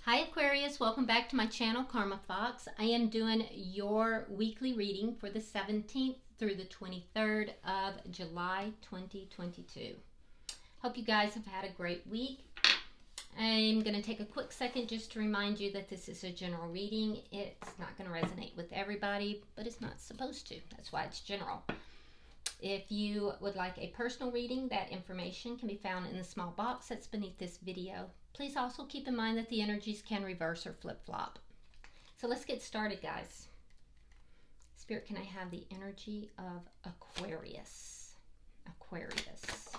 Hi Aquarius, welcome back to my channel, Karma Fox. I am doing your weekly reading for the 17th through the 23rd of July 2022. Hope you guys have had a great week. I'm going to take a quick second just to remind you that this is a general reading. It's not going to resonate with everybody, but it's not supposed to. That's why it's general. If you would like a personal reading, that information can be found in the small box that's beneath this video. Please also keep in mind that the energies can reverse or flip-flop. So let's get started, guys. Spirit, can I have the energy of Aquarius? Aquarius.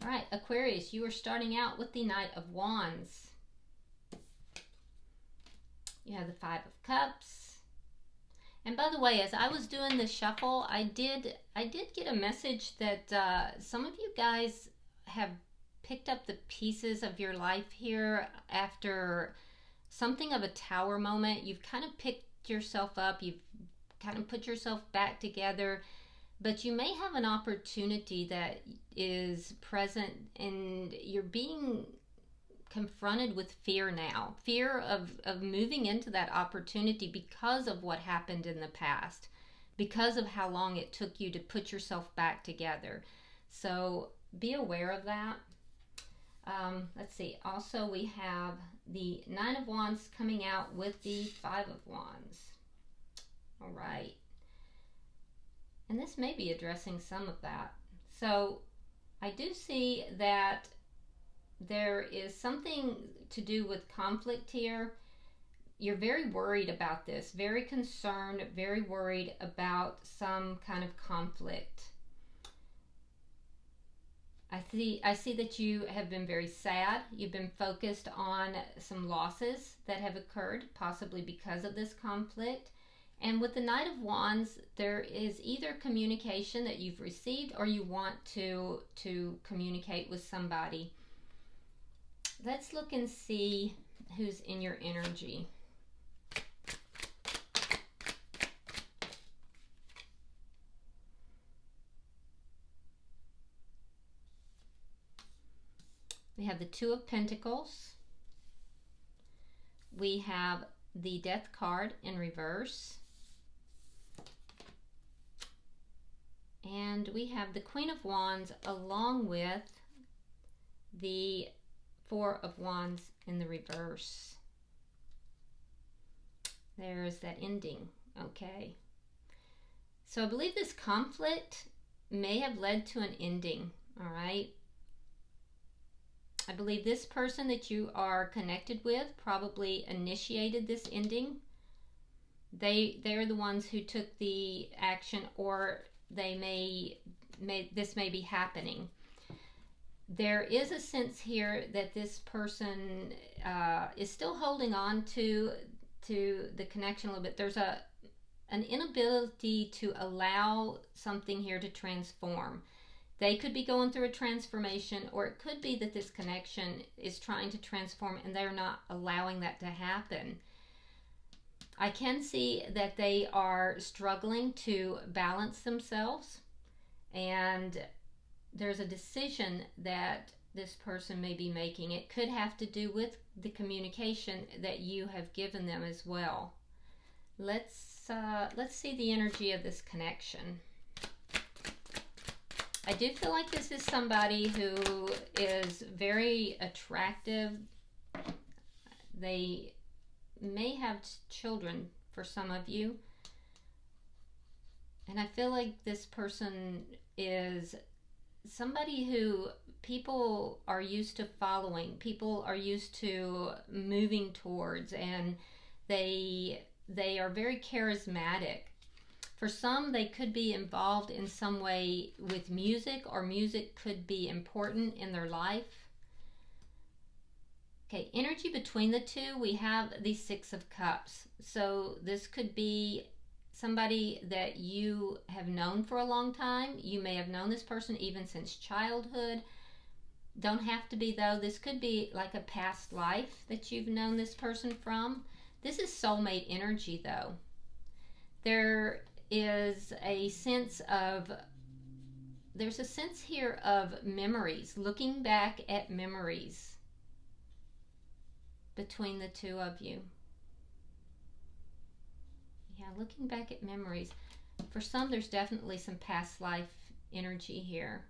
All right, Aquarius, you are starting out with the Knight of Wands. You have the Five of Cups. And by the way, as I was doing this shuffle, I did get a message that some of you guys have picked up the pieces of your life here after something of a tower moment. You've kind of picked yourself up. You've kind of put yourself back together. But you may have an opportunity that is present and you're being confronted with fear now. Fear of moving into that opportunity because of what happened in the past. Because of how long it took you to put yourself back together. So be aware of that. Let's see. Also, we have the Nine of Wands coming out with the Five of Wands. All right. And this may be addressing some of that. So I do see that there is something to do with conflict here. You're very worried about this, very concerned, very worried about some kind of conflict. I see that you have been very sad. You've been focused on some losses that have occurred, possibly because of this conflict. And with the Knight of Wands, there is either communication that you've received or you want to communicate with somebody. Let's look and see who's in your energy. We have the Two of Pentacles. We have the Death card in reverse. And we have the Queen of Wands along with the Four of Wands in the reverse. There's that ending. Okay. So I believe this conflict may have led to an ending. All right. I believe this person that you are connected with probably initiated this ending. They're the ones who took the action, or this may be happening. There is a sense here that this person is still holding on to the connection a little bit. There's an inability to allow something here to transform. They could be going through a transformation, or it could be that this connection is trying to transform and they're not allowing that to happen. I can see that they are struggling to balance themselves, and there's a decision that this person may be making. It could have to do with the communication that you have given them as well. Let's see the energy of this connection. I do feel like this is somebody who is very attractive. They may have children for some of you. And I feel like this person is somebody who people are used to following. People are used to moving towards, and they are very charismatic. For some, they could be involved in some way with music, or music could be important in their life. Okay, energy between the two, we have the Six of Cups. So this could be somebody that you have known for a long time. You may have known this person even since childhood. Don't have to be, though. This could be like a past life that you've known this person from. This is soulmate energy, though. There is a sense of, there's a sense here of memories, looking back at memories between the two of you. Yeah, looking back at memories. For some, there's definitely some past life energy here.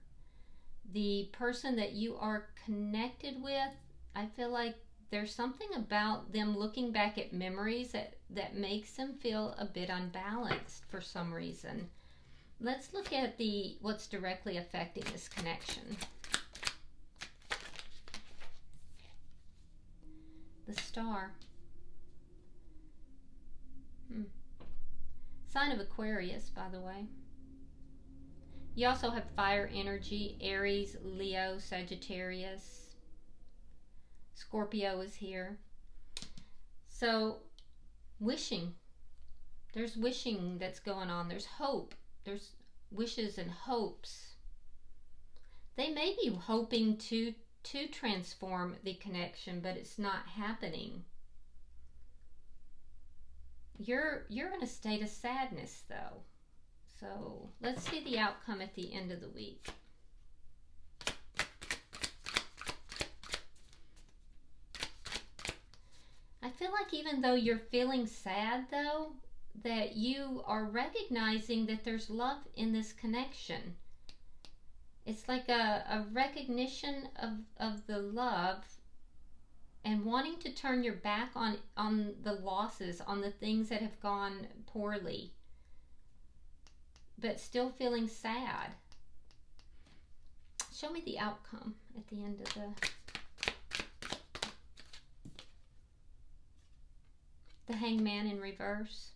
The person that you are connected with, I feel like there's something about them looking back at memories that makes them feel a bit unbalanced for some reason. Let's look at what's directly affecting this connection. The Star. Sign of Aquarius, by the way. You also have fire energy, Aries, Leo, Sagittarius. Scorpio is here. So, wishing. There's wishing that's going on. There's hope. There's wishes and hopes. They may be hoping to transform the connection, but it's not happening. You're in a state of sadness, though. So let's see the outcome at the end of the week. I feel like even though you're feeling sad, though, that you are recognizing that there's love in this connection. It's like a recognition of the love and wanting to turn your back on the losses, on the things that have gone poorly, but still feeling sad. Show me the outcome at the end of the Hangman in reverse.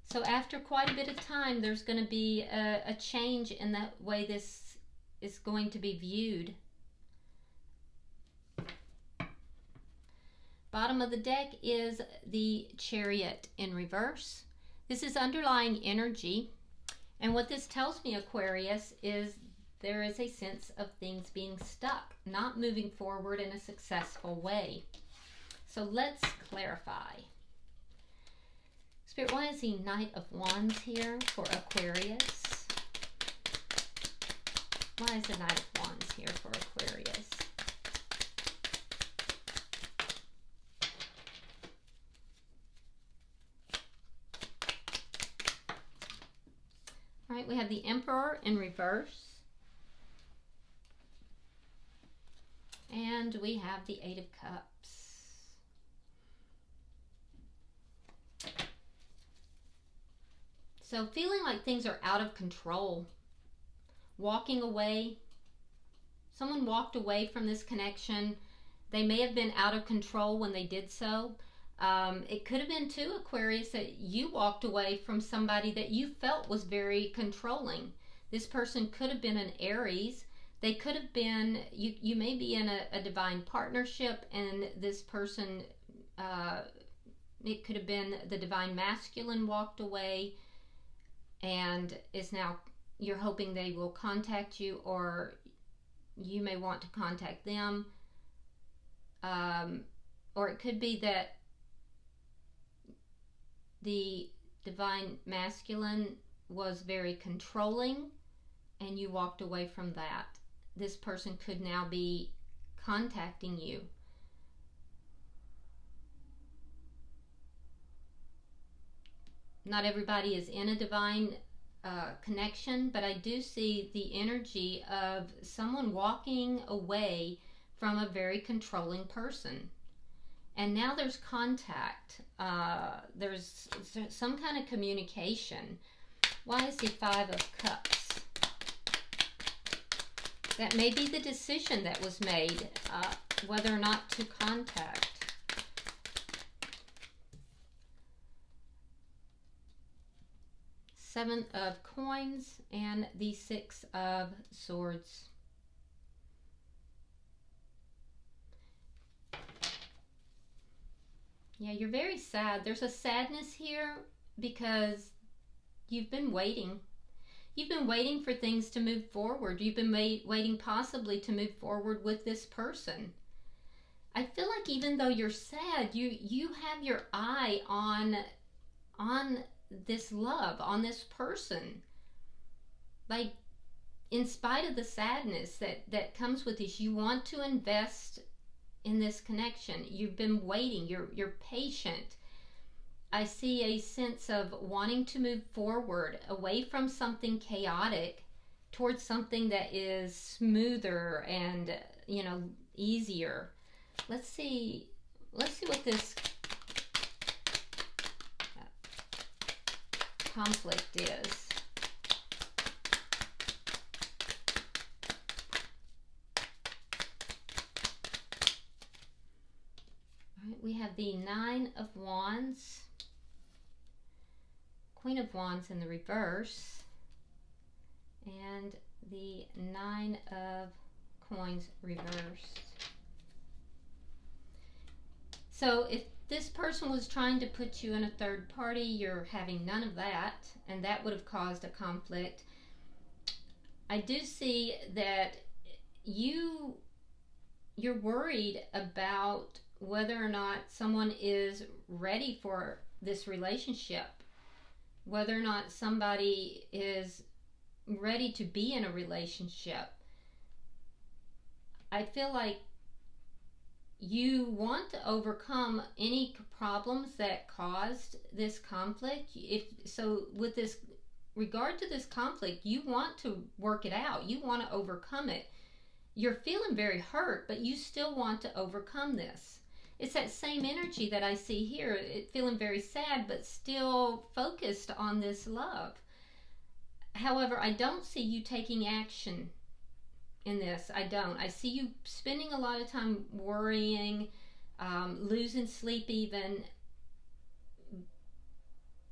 So after quite a bit of time, there's going to be a change in the way this is going to be viewed. Bottom of the deck is the Chariot in reverse. This is underlying energy. And what this tells me, Aquarius, is there is a sense of things being stuck, not moving forward in a successful way. So let's clarify. Spirit, why is the Knight of Wands here for Aquarius? Why is the Knight of Wands here for Aquarius? All right, we have the Emperor in reverse. And we have the Eight of Cups. So feeling like things are out of control, walking away. Someone walked away from this connection. They may have been out of control when they did so. It could have been too, Aquarius, that you walked away from somebody that you felt was very controlling. This person could have been an Aries. They could have been, you may be in a divine partnership, and this person, it could have been the divine masculine walked away and is now, you're hoping they will contact you, or you may want to contact them. Or it could be that the divine masculine was very controlling and you walked away from that. This person could now be contacting you. Not everybody is in a divine connection, but I do see the energy of someone walking away from a very controlling person. And now there's contact. There's some kind of communication. Why is the Five of Cups? That may be the decision that was made, whether or not to contact. Seven of Coins and the Six of Swords. Yeah, you're very sad. There's a sadness here because you've been waiting. You've been waiting for things to move forward. You've been waiting possibly to move forward with this person. I feel like even though you're sad, you have your eye on on this love, on this person. Like, in spite of the sadness that comes with this, you want to invest in this connection. You've been waiting. You're patient. I see a sense of wanting to move forward away from something chaotic towards something that is smoother and, you know, easier. Let's see what this conflict is. All right, we have the Nine of Wands, Queen of Wands in the reverse, and the Nine of Coins reversed. So if this person was trying to put you in a third party, you're having none of that, and that would have caused a conflict. I do see that you're worried about whether or not someone is ready for this relationship, whether or not somebody is ready to be in a relationship. I feel like you want to overcome any problems that caused this conflict. With this regard to this conflict, you want to work it out. You want to overcome it. You're feeling very hurt, but you still want to overcome this. It's that same energy that I see here. Feeling very sad, but still focused on this love. However, I don't see you taking action in this. I don't. I see you spending a lot of time worrying, losing sleep even,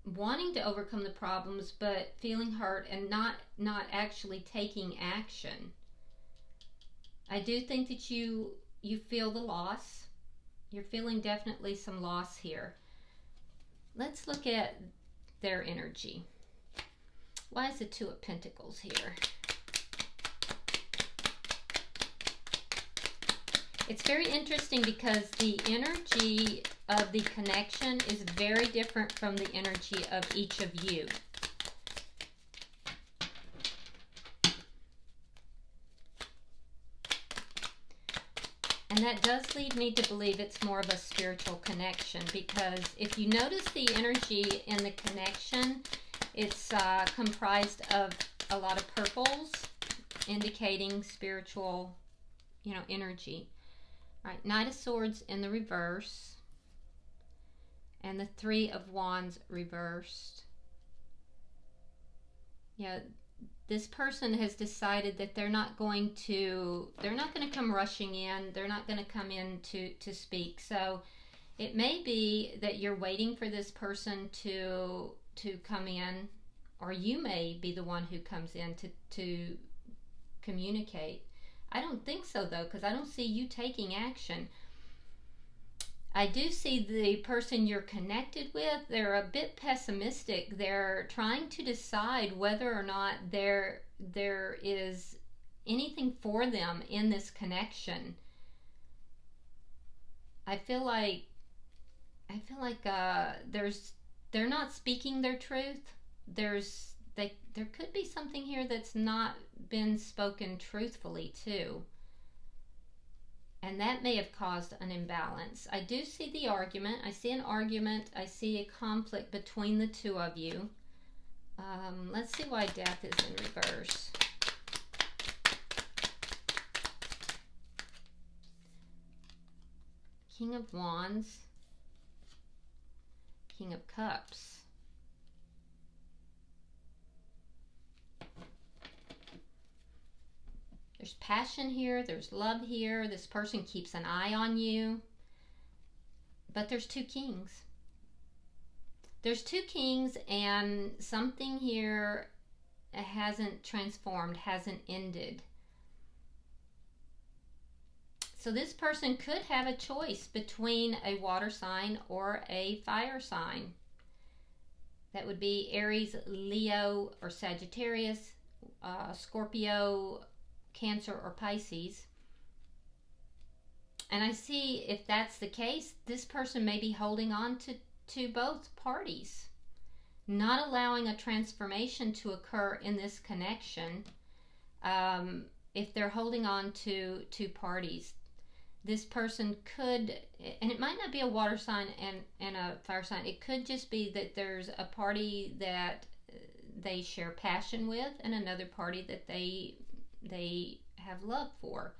wanting to overcome the problems, but feeling hurt and not actually taking action. I do think that you feel the loss. You're feeling definitely some loss here. Let's look at their energy. Why is the Two of Pentacles here? It's very interesting because the energy of the connection is very different from the energy of each of you. And that does lead me to believe it's more of a spiritual connection, because if you notice the energy in the connection, it's comprised of a lot of purples, indicating spiritual, energy. All right, Knight of Swords in the reverse, and the Three of Wands reversed. This person has decided that they're not going to come rushing in. They're not going to come in to speak. So it may be that you're waiting for this person to come in, or you may be the one who comes in to communicate. I don't think so, though, because I don't see you taking action. I do see the person you're connected with, they're a bit pessimistic. They're trying to decide whether or not there is anything for them in this connection. I feel like they're not speaking their truth. There could be something here that's not been spoken truthfully too. And that may have caused an imbalance. I do see the argument. I see an argument. I see a conflict between the two of you. Let's see why Death is in reverse. King of Wands. King of Cups. There's passion here, there's love here, this person keeps an eye on you. But there's two kings. There's two kings, and something here hasn't transformed, hasn't ended. So this person could have a choice between a water sign or a fire sign. That would be Aries, Leo, or Sagittarius, Scorpio, Cancer, or Pisces. And I see, if that's the case, this person may be holding on to both parties. not allowing a transformation to occur in this connection. If they're holding on to two parties, this person could, and it might not be a water sign and a fire sign, it could just be that there's a party that they share passion with and another party that they have love for.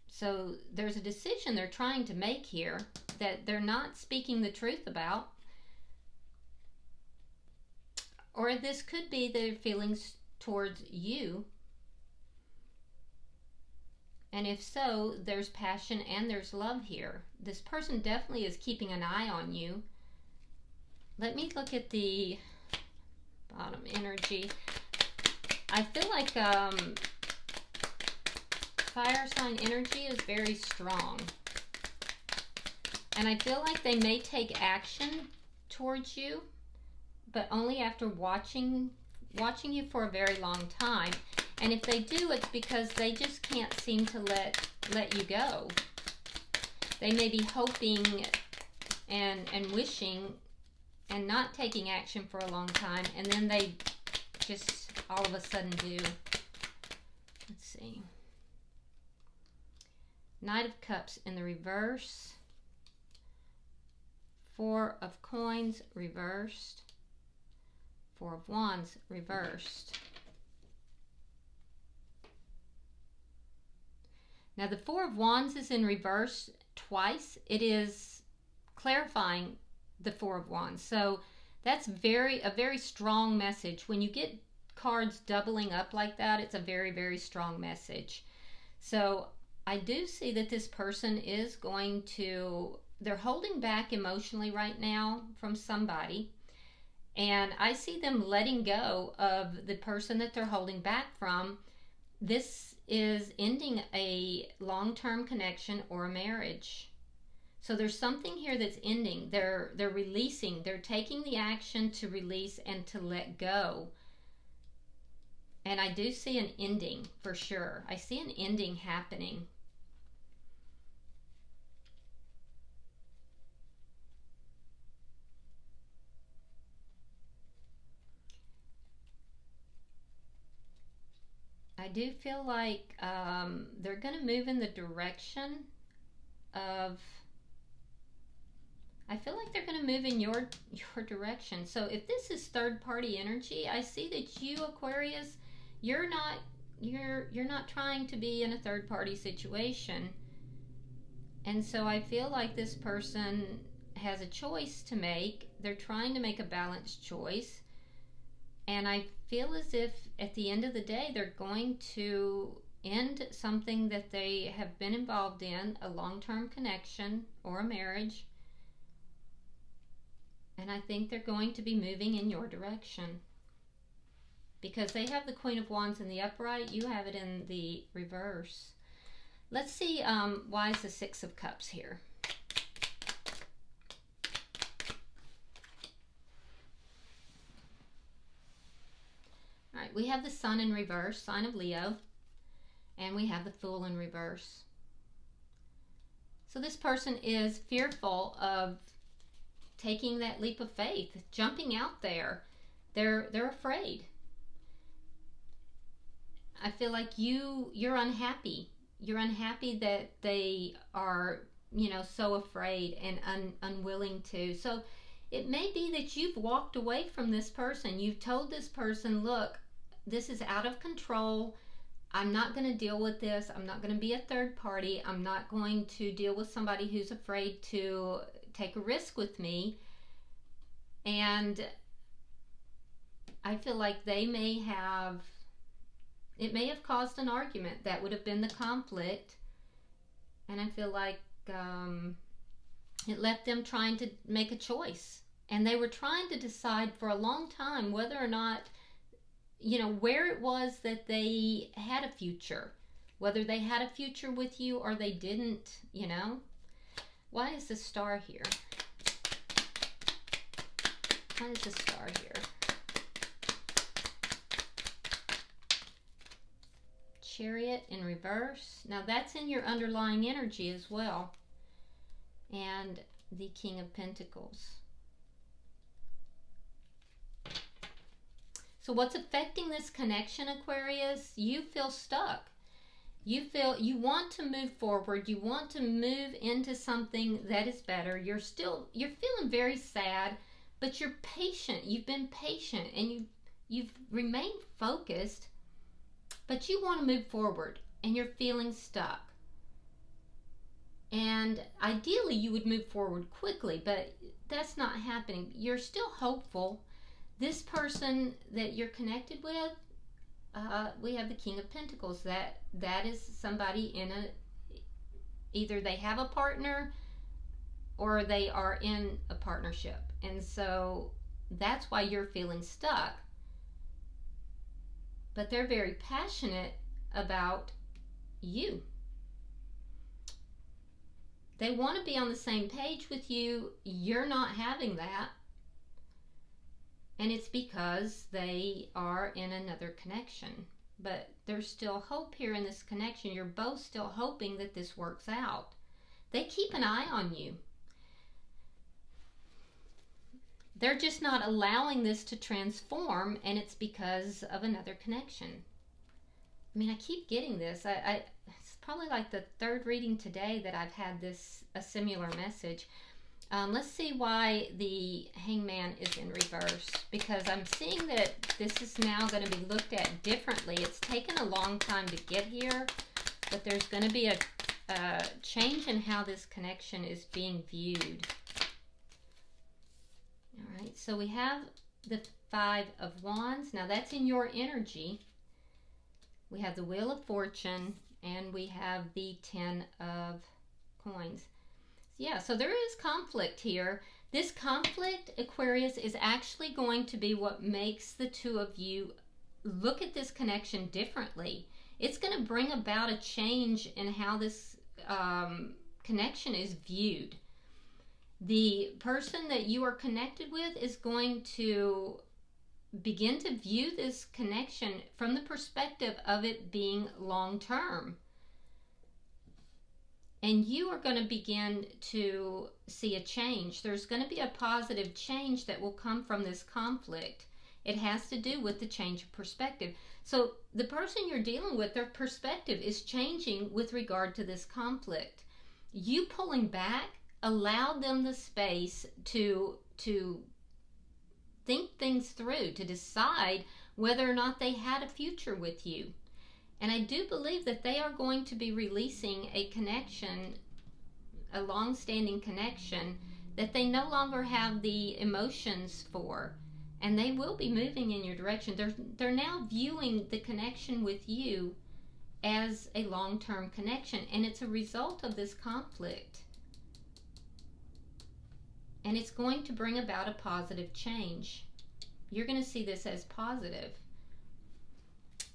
So there's a decision they're trying to make here that they're not speaking the truth about. Or this could be their feelings towards you. And if so, there's passion and there's love here. This person definitely is keeping an eye on you. Let me look at the bottom energy. I feel like fire sign energy is very strong. And I feel like they may take action towards you, but only after watching you for a very long time. And if they do, it's because they just can't seem to let you go. They may be hoping and wishing and not taking action for a long time, and then they just all of a sudden do. Let's see. Knight of Cups in the reverse. Four of Coins reversed. Four of Wands reversed. Now the Four of Wands is in reverse twice. It is clarifying the Four of Wands. So that's a very strong message. When you get cards doubling up like that, it's a very, very strong message. So I do see that this person is going to, they're holding back emotionally right now from somebody. And I see them letting go of the person that they're holding back from. This is ending a long-term connection or a marriage. So there's something here that's ending. They're releasing. They're taking the action to release and to let go. And I do see an ending for sure. I see an ending happening. I do feel like they're going to move in the direction of, I feel like they're going to move in your direction. So if this is third party energy, I see that you, Aquarius, you're not trying to be in a third party situation. And so I feel like this person has a choice to make. They're trying to make a balanced choice. And I feel as if at the end of the day, they're going to end something that they have been involved in, a long-term connection or a marriage. And I think they're going to be moving in your direction. Because they have the Queen of Wands in the upright, you have it in the reverse. Let's see why is the Six of Cups here. All right, we have the Sun in reverse, sign of Leo, and we have the Fool in reverse. So this person is fearful of taking that leap of faith, jumping out there. They're afraid. I feel like you're unhappy. You're unhappy that they are, so afraid and unwilling to. So it may be that you've walked away from this person. You've told this person, look, this is out of control. I'm not going to deal with this. I'm not going to be a third party. I'm not going to deal with somebody who's afraid to take a risk with me. And I feel like it may have caused an argument. That would have been the conflict. And I feel like it left them trying to make a choice. And they were trying to decide for a long time whether or not, where it was that they had a future. Whether they had a future with you or they didn't, Why is the Star here? Why is the Star here? Chariot in reverse. Now that's in your underlying energy as well. And the King of Pentacles. So what's affecting this connection, Aquarius? You feel stuck. You feel you want to move forward. You want to move into something that is better. You're feeling very sad, but you're patient. You've been patient and you've remained focused, but you want to move forward and you're feeling stuck. And ideally you would move forward quickly, but that's not happening. You're still hopeful. This person that you're connected with, we have the King of Pentacles. That is somebody either they have a partner or they are in a partnership. And so that's why you're feeling stuck. But they're very passionate about you. They want to be on the same page with you. You're not having that. And it's because they are in another connection. But there's still hope here in this connection. You're both still hoping that this works out. They keep an eye on you. They're just not allowing this to transform, and it's because of another connection. I mean, I keep getting this. It's probably like the third reading today that I've had a similar message. Let's see why the Hangman is in reverse, because I'm seeing that this is now going to be looked at differently. It's taken a long time to get here, but there's going to be a change in how this connection is being viewed. All right, so we have the Five of Wands. Now that's in your energy. We have the Wheel of Fortune, and we have the Ten of Coins. Yeah, so there is conflict here. This conflict, Aquarius, is actually going to be what makes the two of you look at this connection differently. It's going to bring about a change in how this connection is viewed. The person that you are connected with is going to begin to view this connection from the perspective of it being long-term. And you are going to begin to see a change. There's going to be a positive change that will come from this conflict. It has to do with the change of perspective. So the person you're dealing with, their perspective is changing with regard to this conflict. You pulling back allowed them the space to think things through, to decide whether or not they had a future with you. And I do believe that they are going to be releasing a connection, a long-standing connection, that they no longer have the emotions for. And they will be moving in your direction. They're now viewing the connection with you as a long-term connection. And it's a result of this conflict. And it's going to bring about a positive change. You're going to see this as positive.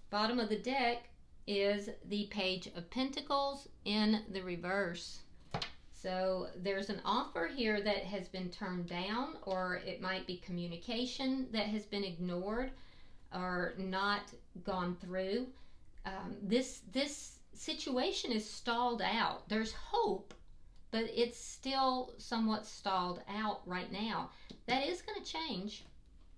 Bottom of the deck is the Page of Pentacles in the reverse. So there's an offer here that has been turned down, or it might be communication that has been ignored or not gone through. This situation is stalled out. There's hope, but it's still somewhat stalled out right now. That is going to change,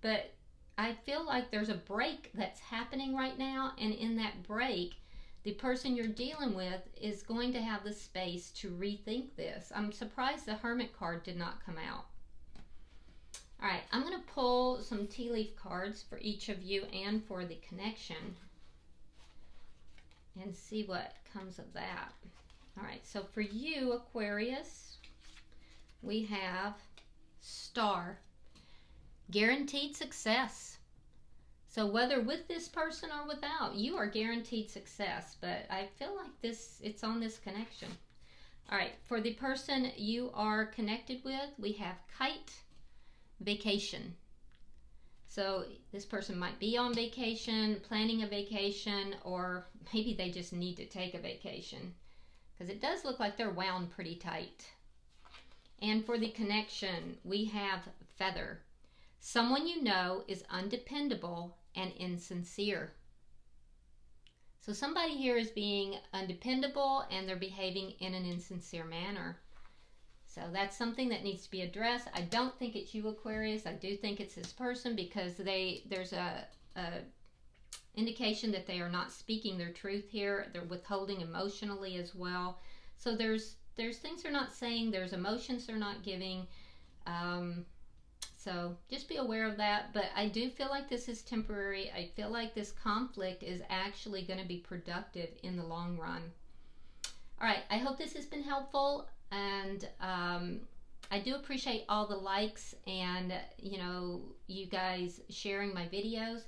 but I feel like there's a break that's happening right now, and in that break, the person you're dealing with is going to have the space to rethink this. I'm surprised the Hermit card did not come out. All right, I'm going to pull some tea leaf cards for each of you and for the connection and see what comes of that. All right, so for you, Aquarius, we have Star. Guaranteed success. So whether with this person or without, you are guaranteed success. But I feel like it's on this connection. All right, for the person you are connected with, we have Kite, vacation. So this person might be on vacation, planning a vacation, or maybe they just need to take a vacation, because it does look like they're wound pretty tight. And for the connection, we have Feather. Someone you know is undependable and insincere. So somebody here is being undependable and they're behaving in an insincere manner. So that's something that needs to be addressed. I don't think it's you, Aquarius. I do think it's this person, because there's a indication that they are not speaking their truth here. They're withholding emotionally as well. So there's things they're not saying. There's emotions they're not giving. So just be aware of that. But I do feel like this is temporary. I feel like this conflict is actually going to be productive in the long run. All right, I hope this has been helpful, and I do appreciate all the likes and, you know, you guys sharing my videos.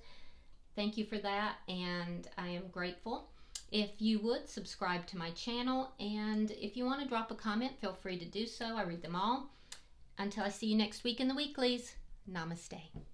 Thank you for that, and I am grateful. If you would, subscribe to my channel, and if you want to drop a comment, feel free to do so. I read them all. Until I see you next week in the weeklies, namaste.